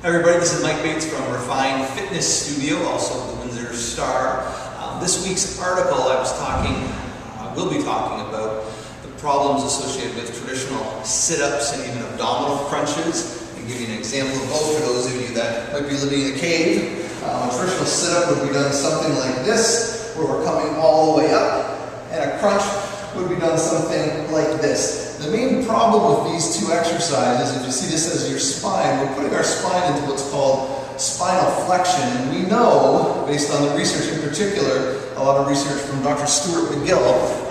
Hi everybody, this is Mike Bates from Refined Fitness Studio, also the Windsor Star. This week's article I will be talking about the problems associated with traditional sit-ups and even abdominal crunches, and give you an example of both for those of you that might be living in a cave. A traditional sit-up would be done something like this, where we're coming all the way up, and a crunch would be done something like this. The main problem with these two exercises, if you see this as your spine, we're putting our spine into what's called spinal flexion, and we know, based on the research in particular, a lot of research from Dr. Stuart McGill,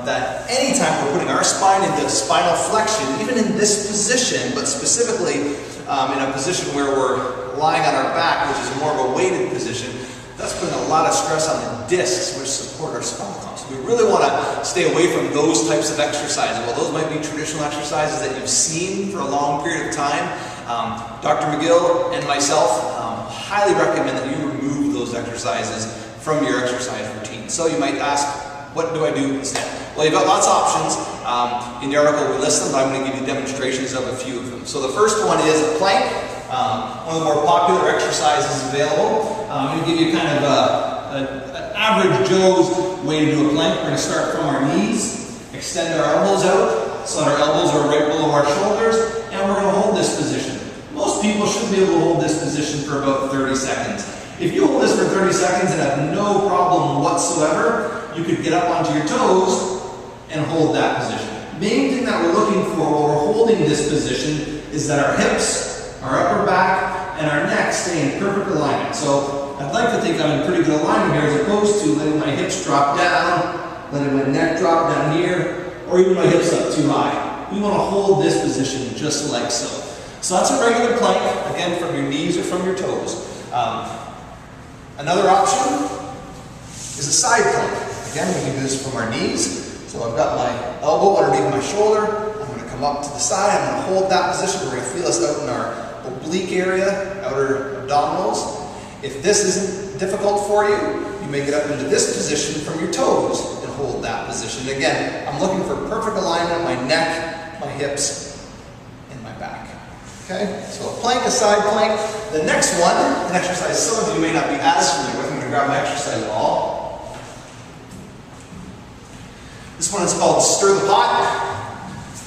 that anytime we're putting our spine into spinal flexion, even in this position, but specifically in a position where we're lying on our back, which is more of a weighted position, that's putting a lot of stress on the discs which support our spinal column. So we really want to stay away from those types of exercises. Well, those might be traditional exercises that you've seen for a long period of time. Dr. McGill and myself highly recommend that you remove those exercises from your exercise routine. So you might ask, what do I do instead? Well, you've got lots of options. In the article we list them, but I'm going to give you demonstrations of a few of them. So the first one is a plank. One of the more popular exercises available. I'm going to give you kind of an average Joe's way to do a plank. We're going to start from our knees, extend our elbows out so that our elbows are right below our shoulders, and we're going to hold this position. Most people should be able to hold this position for about 30 seconds. If you hold this for 30 seconds and have no problem whatsoever, you could get up onto your toes and hold that position. Main thing that we're looking for while we're holding this position is that our hips, our upper back, and our neck stay in perfect alignment. So I'd like to think I'm in pretty good alignment here as opposed to letting my hips drop down, letting my neck drop down here, or even my hips up too high. We want to hold this position just like so. So that's a regular plank, again from your knees or from your toes. Another option is a side plank. Again, we can do this from our knees. So I've got my elbow underneath my shoulder. I'm going to come up to the side. I'm going to hold that position. We're going to feel this out in our oblique area, outer abdominals. If this isn't difficult for you, you may get up into this position from your toes and hold that position. Again, I'm looking for perfect alignment, my neck, my hips, and my back. Okay, so a plank, a side plank. The next one, an exercise some of you may not be as familiar with. I'm going to grab my exercise ball. This one is called Stir the Pot.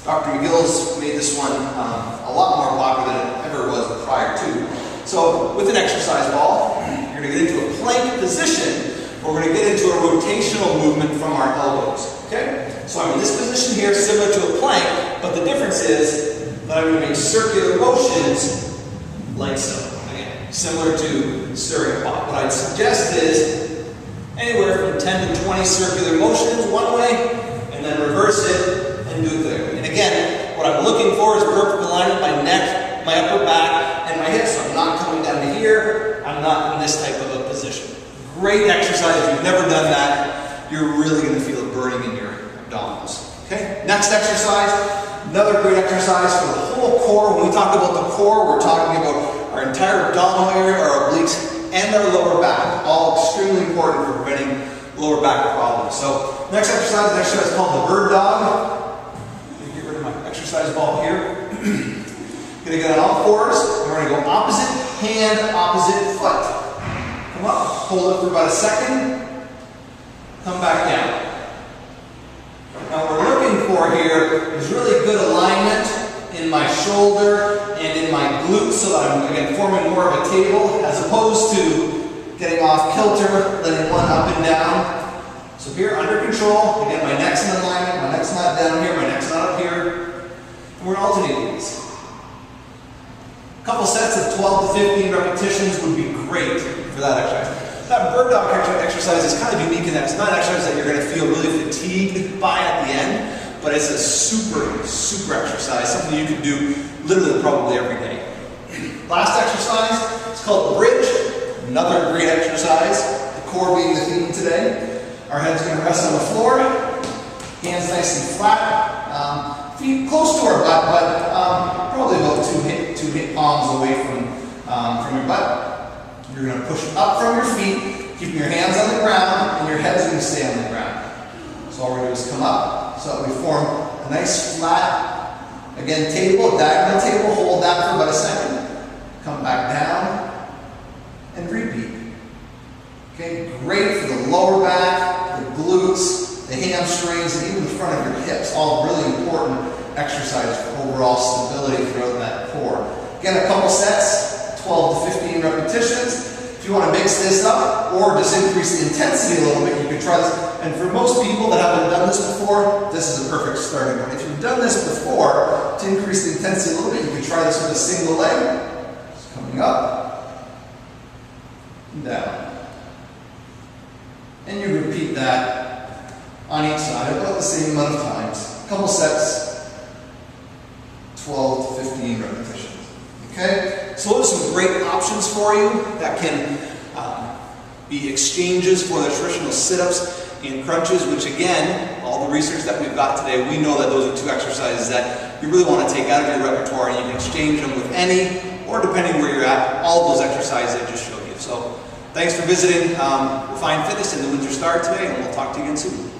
Dr. McGill's made this one a lot more popular than it ever was prior to. So with an exercise ball, you're going to get into a plank position, or we're going to get into a rotational movement from our elbows. Okay? So I'm in this position here, similar to a plank, but the difference is that I'm going to make circular motions like so. Again, similar to stirring a pot. What I'd suggest is anywhere from 10 to 20 circular motions one way, and then reverse it and do it the other way. And again, what I'm looking for is perfect alignment, my neck, my upper back, and my hips. So I'm not coming down to here, I'm not in this type of a position. Great exercise. If you've never done that, you're really going to feel it burning in your abdominals. Okay, next exercise, another great exercise for the whole core. When we talk about the core, we're talking about our entire abdominal area, our obliques, and our lower back. All extremely important for preventing lower back problems. So next exercise is an exercise called the bird dog. Let me get rid of my exercise ball here. Going to get on all fours, and we're going to go opposite hand, opposite foot. Come up, hold it for about a second, come back down. Now what we're looking for here is really good alignment in my shoulder and in my glutes so that I'm, again, forming more of a table as opposed to getting off kilter, letting one up and down. So here, under control, again, my neck's in alignment, my neck's not down here, my neck's not up here, and we're alternating these. A couple sets of 12 to 15 repetitions would be great for that exercise. That bird dog exercise is kind of unique in that it's not an exercise that you're going to feel really fatigued by at the end, but it's a super exercise, something you can do literally probably every day. Last exercise, it's called the bridge. Another great exercise, the core being the theme today. Our head's going to rest on the floor, hands nice and flat, feet close to our butt, but probably about two hip palms away from your butt. You're going to push up from your feet, keeping your hands on the ground, and your head's going to stay on the ground. So all we're going to do is come up, so that we form a nice flat, again, table, diagonal table, hold that for about a second. Come back hamstrings, and even the front of your hips. All really important exercise for overall stability throughout that core. Again, a couple sets, 12 to 15 repetitions. If you want to mix this up or just increase the intensity a little bit, you can try this. And for most people that haven't done this before, this is a perfect starting point. If you've done this before, to increase the intensity a little bit, you can try this with a single leg. Just coming up and down. And you repeat that on each side about the same amount of times. A couple sets, 12 to 15 repetitions. Okay? So those are some great options for you that can be exchanges for the traditional sit-ups and crunches, which again, all the research that we've got today, we know that those are two exercises that you really want to take out of your repertoire, and you can exchange them with any, or depending where you're at, all of those exercises I just showed you. So thanks for visiting Refined Fitness in the Windsor Star today, and we'll talk to you again soon.